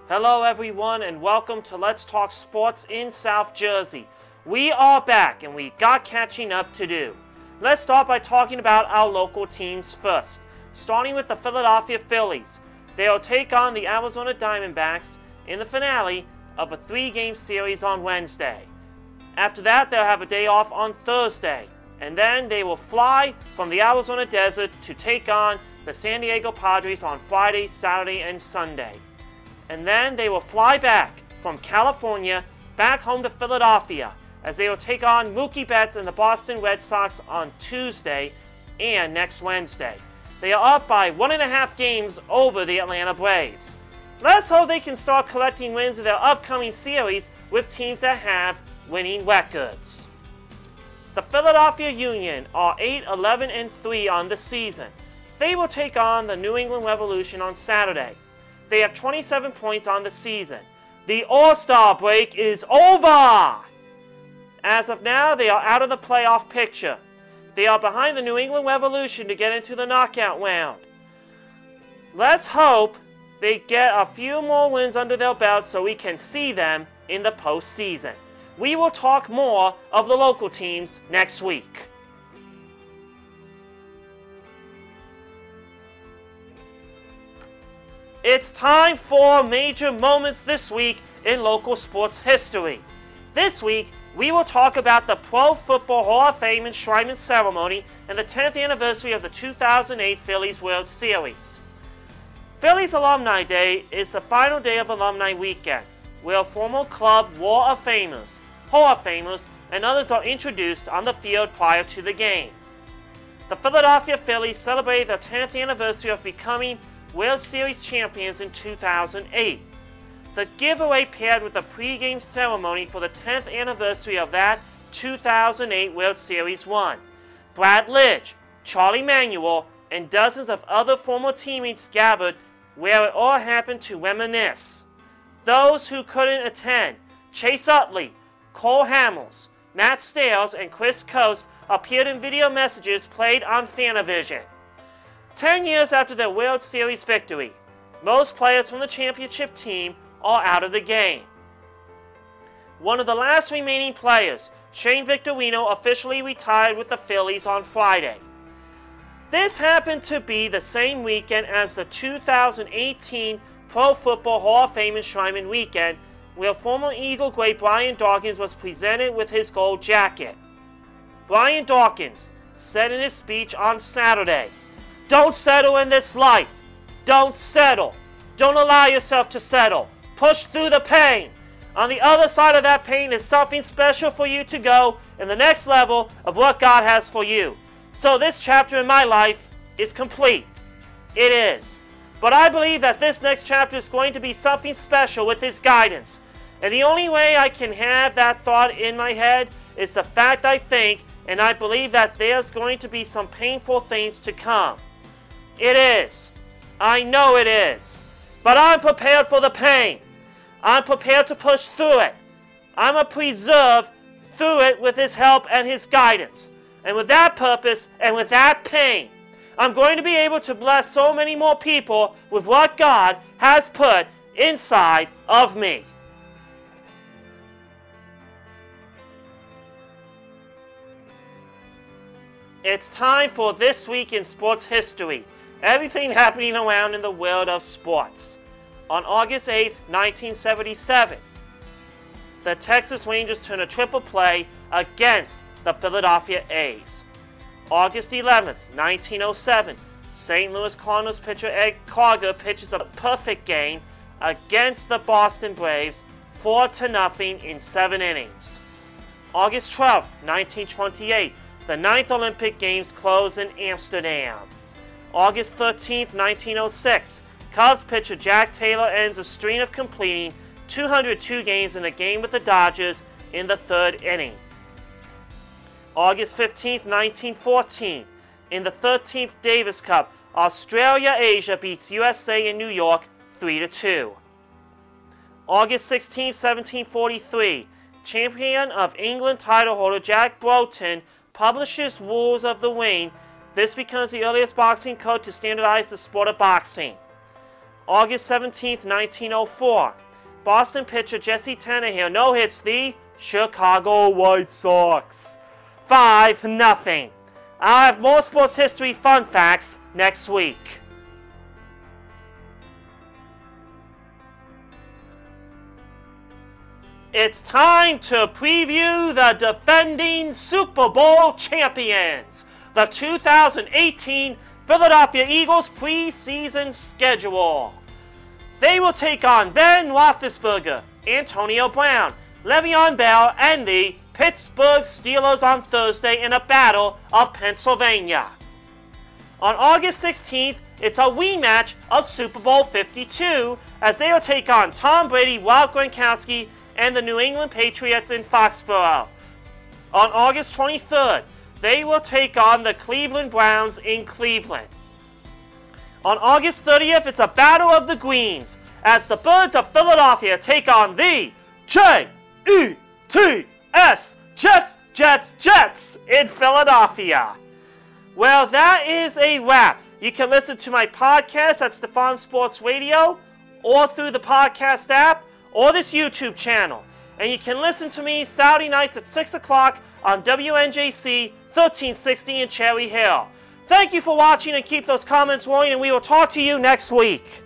Hello everyone and welcome to Let's Talk Sports in South Jersey. We are back and we got catching up to do. Let's start by talking about our local teams first. Starting with the Philadelphia Phillies. They will take on the Arizona Diamondbacks in the finale of a 3-game series on Wednesday. After that, they'll have a day off on Thursday. And then they will fly from the Arizona desert to take on the San Diego Padres on Friday, Saturday, and Sunday. And then they will fly back from California back home to Philadelphia as they will take on Mookie Betts and the Boston Red Sox on Tuesday and next Wednesday. They are up by 1.5 games over the Atlanta Braves. Let's hope they can start collecting wins in their upcoming series with teams that have winning records. The Philadelphia Union are 8-11-3 on the season. They will take on the New England Revolution on Saturday. They have 27 points on the season. The All-Star break is over! As of now, they are out of the playoff picture. They are behind the New England Revolution to get into the knockout round. Let's hope they get a few more wins under their belt so we can see them in the postseason. We will talk more of the local teams next week. It's time for major moments this week in local sports history. This week, we will talk about the Pro Football Hall of Fame enshrinement ceremony and the 10th anniversary of the 2008 Phillies World Series. Phillies Alumni Day is the final day of Alumni Weekend, where former club Wall of Famers, Hall of Famers, and others are introduced on the field prior to the game. The Philadelphia Phillies celebrated their 10th anniversary of becoming World Series champions in 2008. The giveaway paired with a pre-game ceremony for the 10th anniversary of that 2008 World Series won. Brad Lidge, Charlie Manuel, and dozens of other former teammates gathered where it all happened to reminisce. Those who couldn't attend, Chase Utley, Cole Hamels, Matt Stairs, and Chris Coast appeared in video messages played on Fanavision. 10 years after their World Series victory, most players from the championship team are out of the game. One of the last remaining players, Shane Victorino, officially retired with the Phillies on Friday. This happened to be the same weekend as the 2018 Pro Football Hall of Fame enshrinement weekend, where former Eagle great Brian Dawkins was presented with his gold jacket. Brian Dawkins said in his speech on Saturday, "Don't settle in this life. Don't settle. Don't allow yourself to settle. Push through the pain. On the other side of that pain is something special for you to go in the next level of what God has for you. So this chapter in my life is complete. It is. But I believe that this next chapter is going to be something special with His guidance. And the only way I can have that thought in my head is the fact I think and I believe that there's going to be some painful things to come. It is. I know it is. But I'm prepared for the pain. I'm prepared to push through it. I'm a preserve through it with His help and His guidance. And with that purpose and with that pain, I'm going to be able to bless so many more people with what God has put inside of me. It's time for This Week in Sports History. Everything happening around in the world of sports. On August 8, 1977, the Texas Rangers turn a triple play against the Philadelphia A's. August 11, 1907, St. Louis Cardinals pitcher Ed Carter pitches a perfect game against the Boston Braves 4-0 in 7 innings. August 12, 1928, the 9th Olympic Games close in Amsterdam. August 13, 1906, Cubs pitcher Jack Taylor ends a string of completing 202 games in a game with the Dodgers in the 3rd inning. August 15, 1914, in the 13th Davis Cup, Australia-Asia beats USA in New York 3-2. August 16, 1743, champion of England title holder Jack Broughton publishes Rules of the Ring. This becomes the earliest boxing code to standardize the sport of boxing. August 17, 1904, Boston pitcher Jesse Tannehill no-hits the Chicago White Sox. 5-0. I'll have more sports history fun facts next week. It's time to preview the defending Super Bowl champions, the 2018 Philadelphia Eagles preseason schedule. They will take on Ben Roethlisberger, Antonio Brown, Le'Veon Bell, and the Pittsburgh Steelers on Thursday in a battle of Pennsylvania. On August 16th, it's a rematch of Super Bowl 52 as they will take on Tom Brady, Rob Gronkowski, and the New England Patriots in Foxborough. On August 23rd, they will take on the Cleveland Browns in Cleveland. On August 30th, it's a battle of the Greens as the Birds of Philadelphia take on the J-E-T-S, Jets in Philadelphia. Well, that is a wrap. You can listen to my podcast at Stefan Sports Radio or through the podcast app or this YouTube channel. And you can listen to me Saturday nights at 6 o'clock on WNJC 1360 in Cherry Hill. Thank you for watching and keep those comments rolling, and we will talk to you next week.